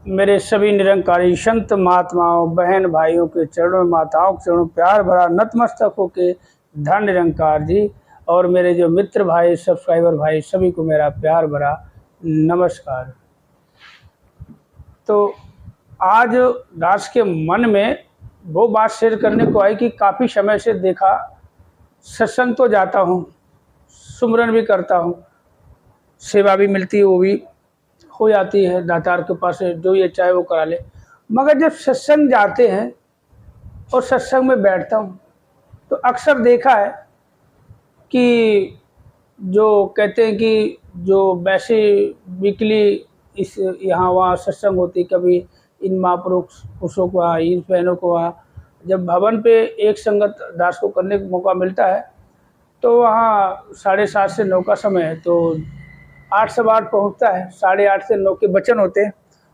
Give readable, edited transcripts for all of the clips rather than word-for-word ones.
मेरे सभी निरंकारी संत महात्माओं, बहन भाइयों के चरणों में, माताओं के चरणों में प्यार भरा नतमस्तक होके धन निरंकार जी। और मेरे जो मित्र भाई, सब्सक्राइबर भाई, सभी को मेरा प्यार भरा नमस्कार। तो आज दास के मन में वो बात शेयर करने को आई कि काफ़ी समय से देखा, सत्संग तो जाता हूँ, सुमरन भी करता हूँ, सेवा भी मिलती है, वो भी हो जाती है दातार के पास से, जो ये चाहे वो करा ले। मगर जब सत्संग जाते हैं और सत्संग में बैठता हूँ तो अक्सर देखा है कि जो कहते हैं कि जो वैसे वीकली इस यहाँ वहाँ सत्संग होती, कभी इन महापुरुषों को वहाँ, इन बहनों को वहाँ, जब भवन पे एक संगत दास को करने का मौका मिलता है तो वहाँ 7:30 से 9 का समय है, तो 8 से 8 पहुँचता है, 8:30 से 9 के वचन होते हैं,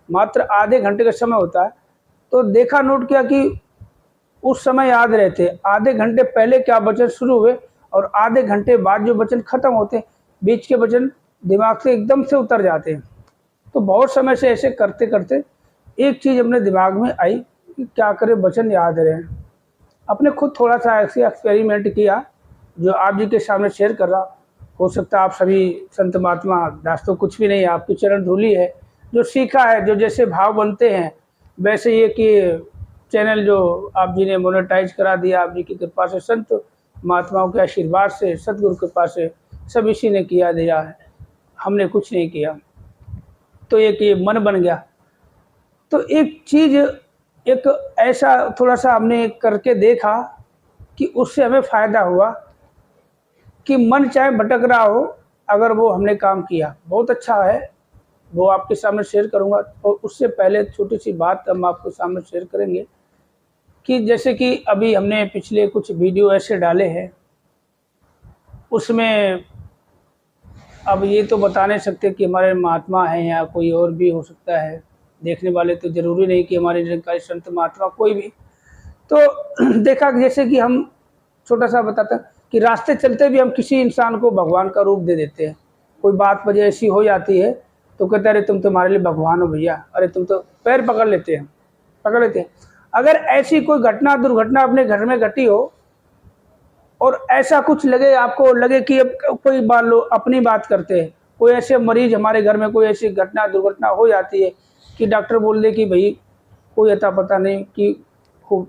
मात्र आधे घंटे का समय होता है। तो देखा, नोट किया कि उस समय याद रहते, आधे घंटे पहले क्या वचन शुरू हुए और आधे घंटे बाद जो वचन खत्म होते, बीच के वचन दिमाग से एकदम से उतर जाते हैं। तो बहुत समय से ऐसे करते करते एक चीज़ अपने दिमाग में आई कि क्या करें वचन याद रहे। अपने खुद थोड़ा सा ऐसे एक्सपेरिमेंट किया जो आप जी के सामने शेयर कर रहा। हो सकता है आप सभी संत महात्मा दास तो कुछ भी नहीं है, आपकी चरण धूली है, जो सीखा है, जो जैसे भाव बनते हैं वैसे ये कि चैनल जो आप जी ने मोनेटाइज करा दिया, आप जी की कृपा से, संत महात्माओं के आशीर्वाद से, सतगुरु कृपा से सब इसी ने किया दिया है, हमने कुछ नहीं किया। तो एक ये मन बन गया। तो एक चीज़, एक ऐसा थोड़ा सा हमने करके देखा कि उससे हमें फ़ायदा हुआ कि मन चाहे भटक रहा हो, अगर वो हमने काम किया बहुत अच्छा है, वो आपके सामने शेयर करूंगा। और उससे पहले छोटी सी बात हम आपके सामने शेयर करेंगे कि जैसे कि अभी हमने पिछले कुछ वीडियो ऐसे डाले हैं, उसमें अब ये तो बता नहीं सकते कि हमारे महात्मा हैं या कोई और भी हो सकता है, देखने वाले तो ज़रूरी नहीं कि हमारे निरंकारी संत महात्मा कोई भी। तो देखा जैसे कि हम छोटा सा बताते हैं कि रास्ते चलते भी हम किसी इंसान को भगवान का रूप दे देते हैं। कोई बात वजह ऐसी हो जाती है तो कहते हैं अरे तुम तो हमारे लिए भगवान हो भैया, अरे तुम तो पैर पकड़ लेते हैं। अगर ऐसी कोई घटना, दुर्घटना अपने घर में घटी हो और ऐसा कुछ लगे, आपको लगे कि अब कोई मान लो अपनी बात करते हैं, कोई ऐसे मरीज हमारे घर में, कोई ऐसी घटना दुर्घटना हो जाती है कि डॉक्टर बोल दे कि भाई कोई अता पता नहीं कि हो,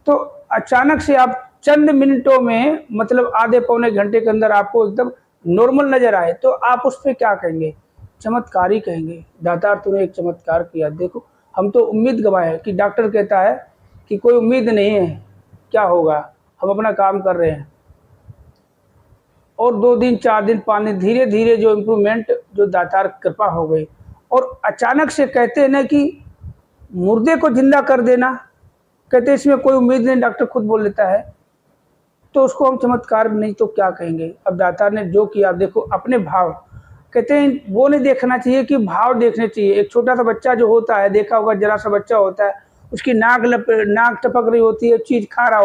तो अचानक से आप चंद मिनटों में, मतलब आधे पौने घंटे के अंदर आपको एकदम नॉर्मल नजर आए, तो आप उस पर क्या कहेंगे? चमत्कार ही कहेंगे। दातार तूने एक चमत्कार किया। देखो, हम तो उम्मीद गवाए कि डॉक्टर कहता है कि कोई उम्मीद नहीं है, क्या होगा, हम अपना काम कर रहे हैं। और 2 दिन, 4 दिन, 5 दिन, धीरे धीरे जो इम्प्रूवमेंट, जो दातार कृपा हो गई। और अचानक से कहते हैं ना कि मुर्दे को जिंदा कर देना, कहते इसमें कोई उम्मीद नहीं, डॉक्टर खुद बोल लेता है, तो उसको हम चमत्कार नहीं तो क्या कहेंगे। अब दातार ने जो किया, देखो अपने भाव, कहते हैं वो नहीं देखना चाहिए कि भाव देखने चाहिए। एक छोटा सा बच्चा जो होता है, देखा होगा, जरा सा बच्चा होता है, उसकी नाक टपक रही होती है, चीज़ खा रहा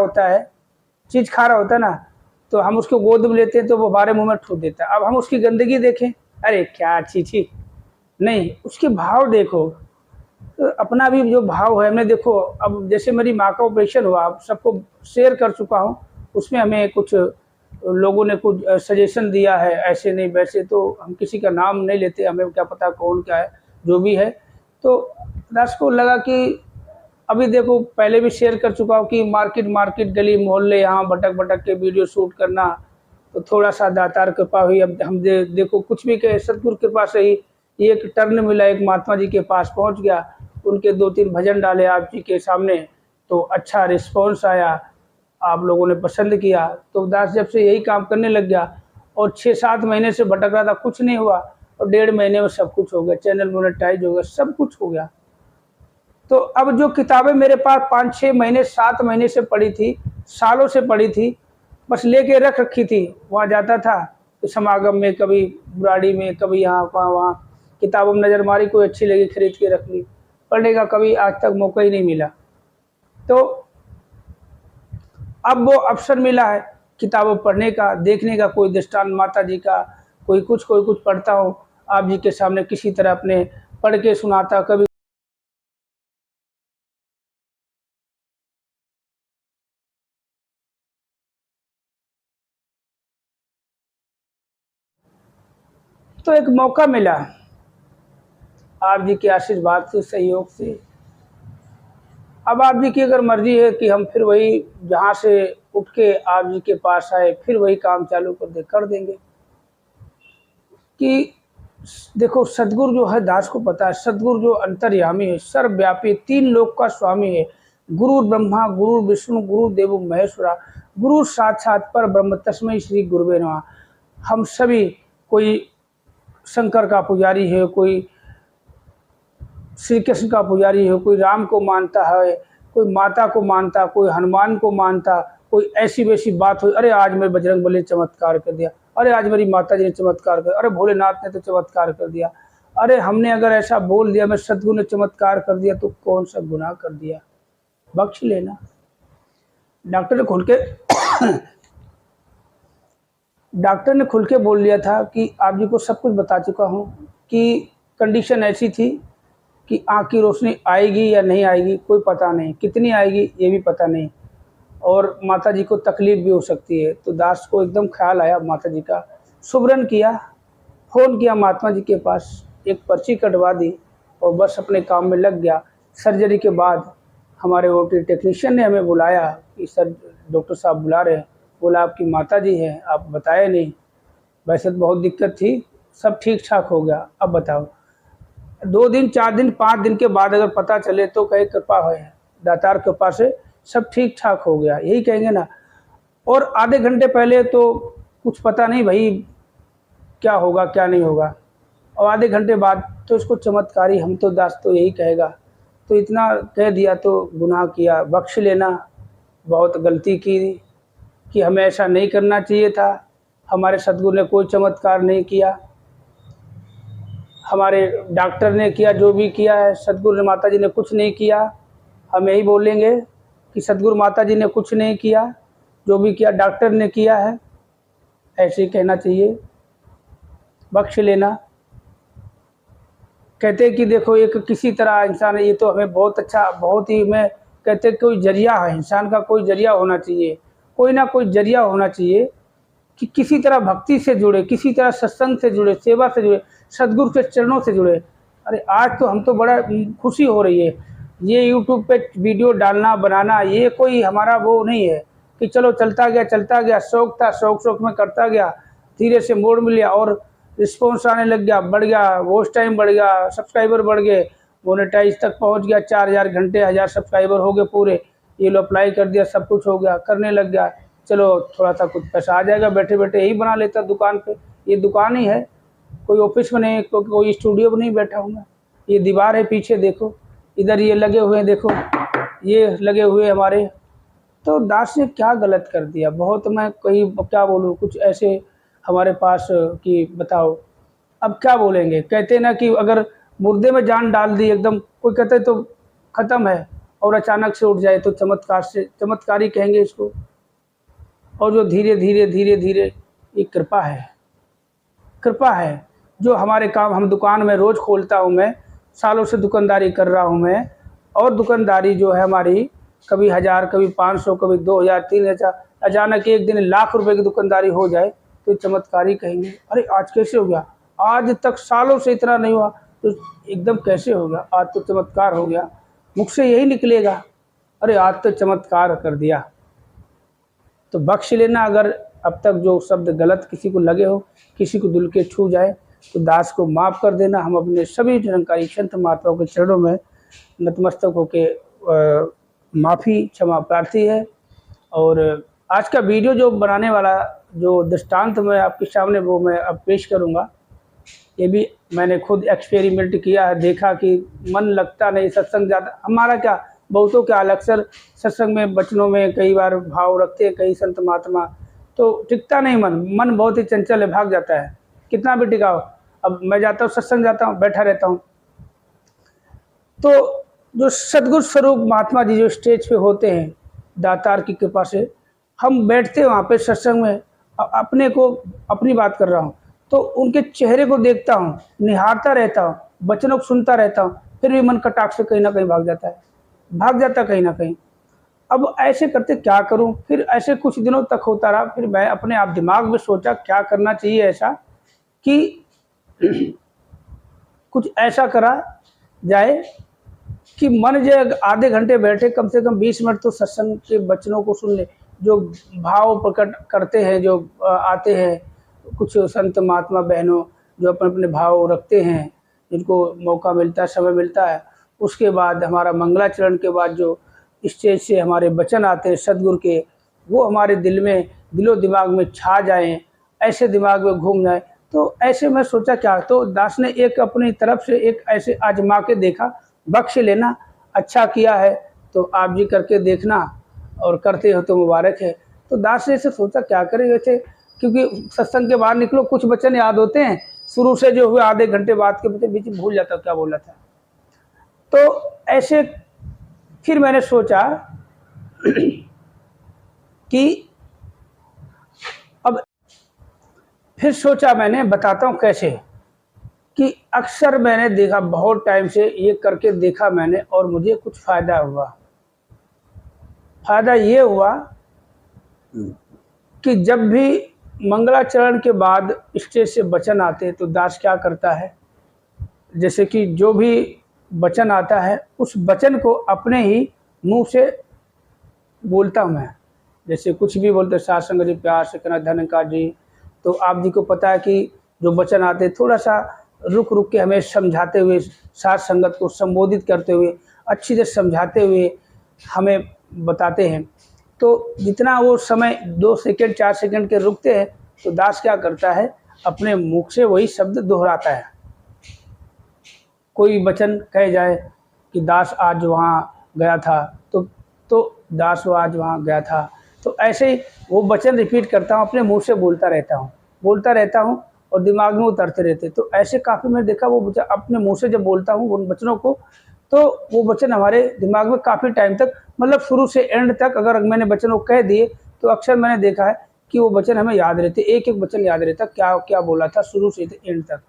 होता है ना, तो हम उसको गोद में लेते हैं तो वो हमारे मुंह में ठूक देता है। अब हम उसकी गंदगी देखें, अरे क्या छी, नहीं, उसके भाव देखो। तो अपना भी जो भाव है, हमने देखो, अब जैसे मेरी माँ का ऑपरेशन हुआ, अब सबको शेयर कर चुका हूँ, उसमें हमें कुछ लोगों ने कुछ सजेशन दिया है, ऐसे नहीं वैसे, तो हम किसी का नाम नहीं लेते, हमें क्या पता कौन क्या है, जो भी है। तो दास को लगा कि अभी देखो, पहले भी शेयर कर चुका हूँ कि मार्केट गली मोहल्ले यहाँ भटक के वीडियो शूट करना, तो थोड़ा सा दातार कृपा हुई। अब हम देखो कुछ भी कहे, सतगुरु कृपा से ही एक टर्न मिला, एक महात्मा जी के पास पहुँच गया, उनके 2-3 भजन डाले आप जी के सामने, तो अच्छा रिस्पॉन्स आया, आप लोगों ने पसंद किया। तो दास जब से यही काम करने लग गया, और 6-7 महीने से भटक रहा था, कुछ नहीं हुआ, और 1.5 महीने में सब कुछ हो गया, चैनल मोनेटाइज हो गया, सब कुछ हो गया। तो अब जो किताबें मेरे पास 5-6 महीने, 7 महीने से पड़ी थी, सालों से पड़ी थी, बस लेके रख रखी थी, वहाँ जाता था तो समागम में, कभी बुराड़ी में, कभी यहाँ वहाँ किताबों में नज़र मारी, कोई अच्छी लगी खरीद के रख ली, पढ़ने का कभी आज तक मौका ही नहीं मिला। तो अब वो अवसर मिला है किताबों पढ़ने का, देखने का, कोई दृष्टांत माता जी का, कोई कुछ पढ़ता हूँ, आप जी के सामने किसी तरह अपने पढ़ के सुनाता, कभी तो एक मौका मिला आप जी के आशीर्वाद से, सहयोग से। अब आप जी की अगर मर्जी है कि हम फिर वही जहाँ से उठ के आप जी के पास आए, फिर वही काम चालू कर देंगे। कि देखो सदगुरु जो है, दास को पता है, सदगुरु जो अंतर्यामी है, सर्वव्यापी, 3 लोक का स्वामी है। गुरु ब्रह्मा, गुरु विष्णु, गुरु देवो महेश्वरा, गुरु साक्षात पर ब्रह्म, तस्मै श्री गुरुवे नमः। हम सभी, कोई शंकर का पुजारी है, कोई श्री कृष्ण का पुजारी है, कोई राम को मानता है, कोई माता को मानता, कोई हनुमान को मानता, कोई ऐसी वैसी बात हो, अरे आज मेरे बजरंगबली ने चमत्कार कर दिया, अरे आज मेरी माता जी ने चमत्कार कर, अरे भोलेनाथ ने तो चमत्कार कर दिया, अरे हमने अगर ऐसा बोल दिया, मैं सदगुरु ने चमत्कार कर दिया, तो कौन सा गुनाह कर दिया, बख्श लेना। डॉक्टर ने खुल के डॉक्टर ने खुल के बोल लिया था कि आप जी को सब कुछ बता चुका हूँ कि कंडीशन ऐसी थी कि आँख की रोशनी आएगी या नहीं आएगी कोई पता नहीं, कितनी आएगी ये भी पता नहीं, और माता जी को तकलीफ़ भी हो सकती है। तो दास को एकदम ख्याल आया माता जी का, सुमरन किया, फ़ोन किया महात्मा जी के पास, एक पर्ची कटवा दी और बस अपने काम में लग गया। सर्जरी के बाद हमारे ओटी टेक्नीशियन ने हमें बुलाया कि सर डॉक्टर साहब बुला रहे हैं, बोला आपकी माता जी हैं, आप बताए नहीं। वैसे तो बहुत दिक्कत थी, सब ठीक ठाक हो गया, अब बताओ। 2 दिन, 4 दिन, 5 दिन के बाद अगर पता चले तो कहे कृपा है, दातार कृपा से सब ठीक ठाक हो गया, यही कहेंगे ना। और आधे घंटे पहले तो कुछ पता नहीं भाई क्या होगा क्या नहीं होगा, और आधे घंटे बाद तो इसको चमत्कारी, हम तो दास तो यही कहेगा। तो इतना कह दिया तो गुनाह किया, बख्श लेना। बहुत गलती की कि हमें ऐसा नहीं करना चाहिए था। हमारे सदगुरु ने कोई चमत्कार नहीं किया, हमारे डॉक्टर ने किया जो भी किया है, सदगुरु ने, माता जी ने कुछ नहीं किया। हम यही बोलेंगे कि सदगुरु माता जी ने कुछ नहीं किया, जो भी किया डॉक्टर ने किया है, ऐसे ही कहना चाहिए, बख्श लेना। कहते कि देखो एक किसी तरह इंसान है, ये तो हमें बहुत अच्छा, बहुत ही, मैं कहते कोई जरिया है, इंसान का कोई जरिया होना चाहिए, कोई ना कोई जरिया होना चाहिए कि किसी तरह भक्ति से जुड़े, किसी तरह सत्संग से जुड़े, सेवा से जुड़े, सदगुरु के चरणों से जुड़े। अरे आज तो हम तो बड़ा खुशी हो रही है, ये यूट्यूब पे वीडियो डालना बनाना, ये कोई हमारा वो नहीं है कि चलो चलता गया, शौक था, शौक में करता गया, धीरे से मोड़ मिल गया और रिस्पॉन्स आने लग गया, बढ़ गया, वॉच टाइम बढ़ गया, सब्सक्राइबर बढ़ गए, मोनेटाइज तक पहुंच गया, 4000 घंटे, 1000 सब्सक्राइबर हो गए पूरे, ये लो अप्लाई कर दिया, सब कुछ हो गया, करने लग गया, चलो थोड़ा सा कुछ पैसा आ जाएगा, बैठे बैठे यही बना लेता दुकान पे। ये दुकान ही है, कोई ऑफिस में नहीं, कोई स्टूडियो में नहीं बैठा हूँ मैं। ये दीवार है पीछे देखो, इधर ये लगे हुए हैं, देखो ये लगे हुए हमारे। तो दास ने क्या गलत कर दिया, बहुत, मैं कहीं क्या बोलूँ, कुछ ऐसे हमारे पास कि बताओ अब क्या बोलेंगे। कहते ना कि अगर मुर्दे में जान डाल दी एकदम, कोई कहते तो ख़त्म है, और अचानक से उठ जाए तो चमत्कार से, चमत्कारी कहेंगे इसको। और जो धीरे धीरे धीरे धीरे, ये कृपा है, कृपा है जो हमारे काम, हम दुकान में रोज़ खोलता हूँ, मैं सालों से दुकानदारी कर रहा हूँ मैं, और दुकानदारी जो है हमारी कभी 1000, कभी 500, कभी 2000, 3000, अचानक एक दिन लाख रुपए की दुकानदारी हो जाए तो चमत्कारी कहेंगे। अरे आज कैसे हो गया, आज तक सालों से इतना नहीं हुआ तो एकदम कैसे हो गया, आज तो चमत्कार हो गया, मुख से यही निकलेगा, अरे आज तो चमत्कार कर दिया। तो बख्श लेना, अगर अब तक जो शब्द गलत किसी को लगे हो, किसी को दिल के छू जाए तो दास को माफ़ कर देना। हम अपने सभी निरंकारी संत महात्माओं के चरणों में नतमस्तक होकर माफ़ी क्षमा प्रार्थी है। और आज का वीडियो जो बनाने वाला, जो दृष्टांत मैं आपके सामने वो मैं अब पेश करूँगा, ये भी मैंने खुद एक्सपेरिमेंट किया है, देखा कि मन लगता नहीं, सत्संग ज़्यादा हमारा क्या, बहुतों के हाल अक्सर सत्संग में वचनों में कई बार भाव रखते हैं कई संत महात्मा, तो टिकता नहीं मन बहुत ही चंचल है, भाग जाता है, कितना भी टिकाओ। अब मैं जाता हूँ सत्संग, जाता हूँ, बैठा रहता हूँ, तो जो सद्गुरु स्वरूप महात्मा जी जो स्टेज पे होते हैं, दातार की कृपा से हम बैठते हैं वहाँ पे सत्संग में, अपने को, अपनी बात कर रहा हूँ, तो उनके चेहरे को देखता हूँ, निहारता रहता हूँ, वचनों को सुनता रहता हूँ, फिर भी मन कटाक्ष से कहीं ना कहीं भाग जाता है, भाग जाता कहीं ना कहीं। अब ऐसे करते क्या करूं, फिर ऐसे कुछ दिनों तक होता रहा। फिर मैं अपने आप दिमाग में सोचा क्या करना चाहिए ऐसा कि कुछ ऐसा करा जाए कि मन जो आधे घंटे बैठे कम से कम 20 मिनट तो सत्संग के वचनों को सुन ले, जो भाव प्रकट करते हैं, जो आते हैं कुछ संत महात्मा बहनों जो अपने अपने भाव रखते हैं, जिनको मौका मिलता है, समय मिलता है। उसके बाद हमारा मंगलाचरण के बाद जो स्टेज से हमारे वचन आते हैं सदगुरु के, वो हमारे दिल में, दिलो दिमाग में छा जाएं, ऐसे दिमाग में घूम जाए। तो ऐसे मैं सोचा क्या, तो दास ने एक अपनी तरफ से एक ऐसे आजमा के देखा, बख्श लेना, अच्छा किया है तो आप जी करके देखना, और करते हो तो मुबारक है। तो दास ने ऐसे सोचा क्या करेंगे थे, क्योंकि सत्संग के बाहर निकलो कुछ वचन याद होते हैं, शुरू से जो हुए आधे घंटे बाद के बीच भूल जाता क्या बोला था। तो ऐसे फिर मैंने सोचा कि अब फिर सोचा मैंने, बताता हूँ कैसे, कि अक्सर मैंने देखा बहुत टाइम से ये करके देखा मैंने, और मुझे कुछ फ़ायदा हुआ। फ़ायदा ये हुआ कि जब भी मंगलाचरण के बाद स्टेज से वचन आते तो दास क्या करता है, जैसे कि जो भी वचन आता है उस वचन को अपने ही मुंह से बोलता हूँ मैं। जैसे कुछ भी बोलते, साथ संगत जी प्यार से कहना, धन्यकार जी। तो आप जी को पता है कि जो वचन आते थोड़ा सा रुक रुक के हमें समझाते हुए, साथ संगत को संबोधित करते हुए, अच्छी से समझाते हुए हमें बताते हैं। तो जितना वो समय 2 सेकंड 4 सेकंड के रुकते हैं तो दास क्या करता है, अपने मुख से वही शब्द दोहराता है। कोई वचन कह जाए कि दास आज वहाँ गया था, तो दास वो आज वहाँ गया था, तो ऐसे ही वो वचन रिपीट करता हूँ, अपने मुंह से बोलता रहता हूँ और दिमाग में उतरते रहते। तो ऐसे काफ़ी मैं देखा, वो अपने मुंह से जब बोलता हूँ उन वचनों को, तो वो वचन हमारे दिमाग में काफ़ी टाइम तक, मतलब शुरू से एंड तक अगर मैंने वचन वो कह दिए तो अक्सर मैंने देखा है कि वो वचन हमें याद रहते, एक एक वचन याद रहता, क्या क्या बोला था शुरू से एंड तक।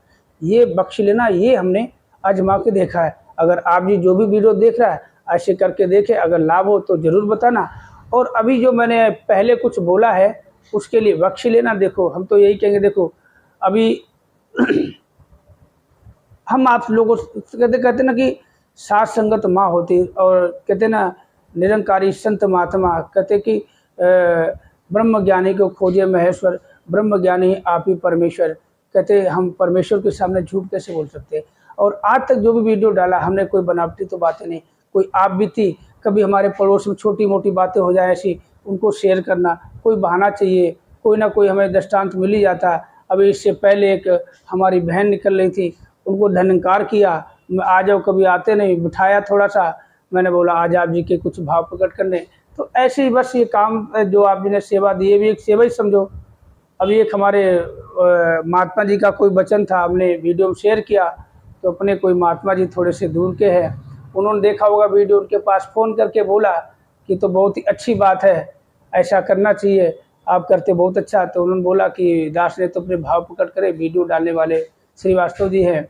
ये बख्श लेना, ये हमने आजमा के देखा है। अगर आप जी जो भी वीडियो देख रहा है ऐसे करके देखें, अगर लाभ हो तो ज़रूर बताना। और अभी जो मैंने पहले कुछ बोला है उसके लिए बख्श लेना। देखो हम तो यही कहेंगे, देखो अभी हम आप लोगों से कहते ना कि साथ संगत माँ होती, और कहते ना निरंकारी संत महात्मा, कहते कि ब्रह्म ज्ञानी को खोजे महेश्वर, ब्रह्म ज्ञानी आप ही परमेश्वर। कहते हम परमेश्वर के सामने झूठ कैसे बोल सकते हैं। और आज तक जो भी वीडियो डाला हमने, कोई बनावटी तो बातें नहीं, कोई आप बीती, कभी हमारे पड़ोस में छोटी मोटी बातें हो जाए ऐसी, उनको शेयर करना, कोई बहाना चाहिए, कोई ना कोई हमें दृष्टांत मिल ही जाता। अभी इससे पहले एक हमारी बहन निकल रही थी, उनको धन्यकार किया, आ जाओ, कभी आते नहीं, बिठाया थोड़ा सा, मैंने बोला आज आप जी के कुछ भाव प्रकट करने। तो ऐसे ही बस ये काम जो आप जी ने सेवा दी, ये भी एक सेवा ही समझो। अभी एक हमारे महात्मा जी का कोई वचन था, हमने वीडियो में शेयर किया, तो अपने कोई महात्मा जी थोड़े से दूर के हैं, उन्होंने देखा होगा वीडियो, उनके पास फ़ोन करके बोला कि तो बहुत ही अच्छी बात है, ऐसा करना चाहिए, आप करते बहुत अच्छा। तो उन्होंने बोला कि दास ने तो अपने भाव प्रकट करे, वीडियो डालने वाले श्रीवास्तव जी हैं,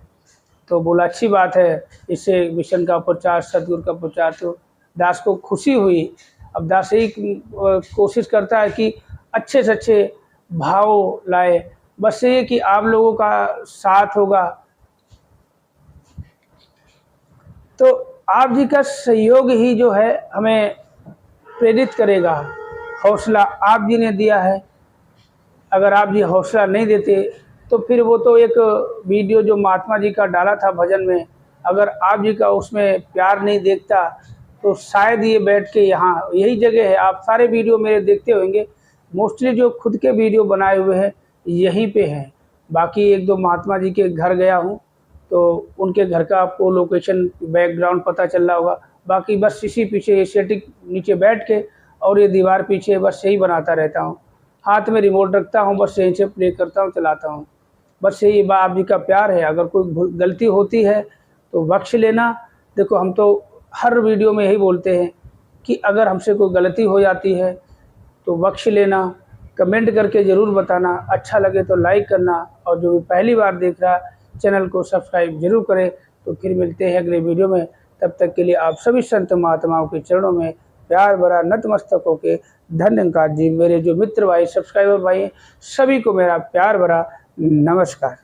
तो बोला अच्छी बात है, इससे मिशन का प्रचार, सदगुरु का प्रचार। तो दास को खुशी हुई। अब दास यही कोशिश करता है कि अच्छे से अच्छे भाव लाए, बस ये कि आप लोगों का साथ होगा तो आप जी का सहयोग ही जो है हमें प्रेरित करेगा। हौसला आप जी ने दिया है, अगर आप जी हौसला नहीं देते तो फिर वो तो एक वीडियो जो महात्मा जी का डाला था भजन में, अगर आप जी का उसमें प्यार नहीं देखता तो शायद ये बैठ के यहाँ, यही जगह है, आप सारे वीडियो मेरे देखते होंगे, मोस्टली जो खुद के वीडियो बनाए हुए हैं यहीं पे हैं। बाकी एक दो महात्मा जी के घर गया हूँ तो उनके घर का आपको लोकेशन बैकग्राउंड पता चल रहा होगा। बाकी बस इसी पीछे एशियाटिक नीचे बैठ के और ये दीवार पीछे बस यही बनाता रहता हूँ, हाथ में रिमोट रखता हूँ, बस यहीं से प्ले करता हूँ, चलाता हूँ। बस यही आप जी का प्यार है। अगर कोई गलती होती है तो बख्श लेना। देखो हम तो हर वीडियो में यही बोलते हैं कि अगर हमसे कोई गलती हो जाती है तो बख्श लेना, कमेंट करके ज़रूर बताना, अच्छा लगे तो लाइक करना, और जो भी पहली बार देख रहा चैनल को सब्सक्राइब जरूर करें। तो फिर मिलते हैं अगले वीडियो में, तब तक के लिए आप सभी संत महात्माओं के चरणों में प्यार भरा नतमस्तक होके धन्यवाद जी। मेरे जो मित्र भाई, सब्सक्राइबर भाई, सभी को मेरा प्यार भरा नमस्कार।